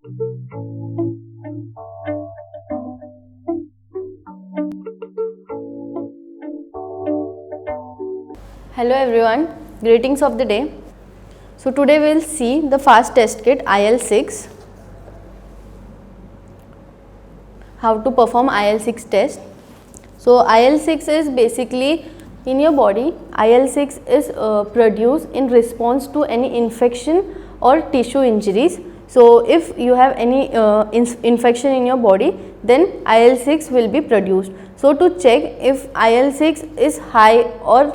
Hello everyone, greetings of the day. So today we will see the fast test kit IL6, how to perform IL6 test. So IL6 is basically in your body, IL6 is produced in response to any infection or tissue injuries. So if you have any infection in your body, then IL6 will be produced. So to check if IL6 is high or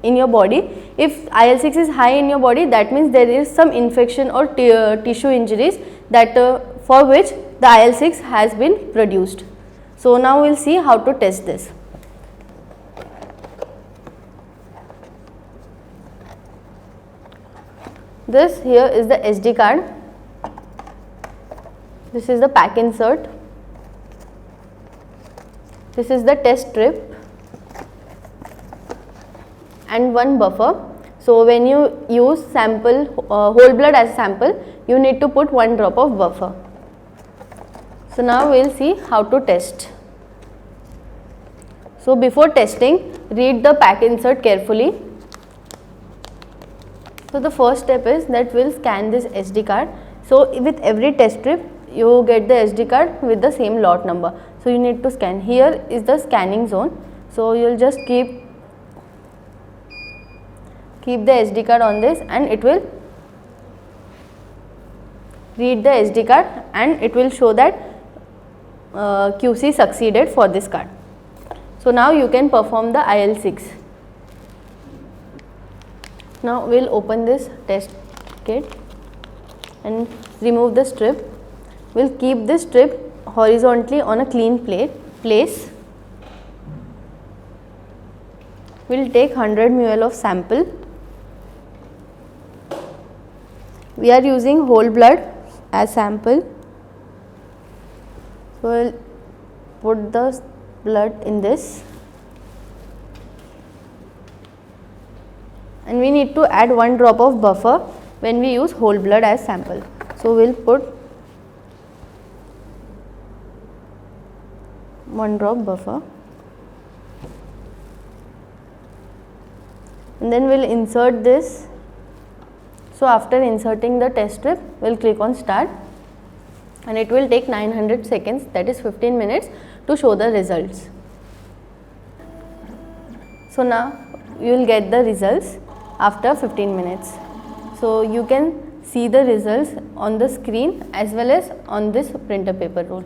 in your body, if IL6 is high in your body, that means there is some infection or tissue injuries that for which the IL6 has been produced. So now we will see how to test this. This here is the SD card, this is the pack insert, this is the test strip and one buffer. So when you use sample whole blood as sample, you need to put 1 drop of buffer. So now we will see how to test. So before testing, read the pack insert carefully. So the first step is that we will scan this SD card. So with every test strip, you get the SD card with the same lot number. So you need to scan. Here is the scanning zone. So you will just keep the SD card on this and it will read the SD card and it will show that QC succeeded for this card. So now you can perform the IL6. Now we will open this test kit and remove the strip. We will keep this strip horizontally on a clean place. We will take 100 ml of sample. We are using whole blood as sample. So we will put the blood in this. And we need to add 1 drop of buffer when we use whole blood as sample. So we will put 1 drop buffer and then we will insert this. So after inserting the test strip, we will click on start and it will take 900 seconds, that is 15 minutes to show the results. So now you will get the results after 15 minutes. So you can see the results on the screen as well as on this printer paper roll.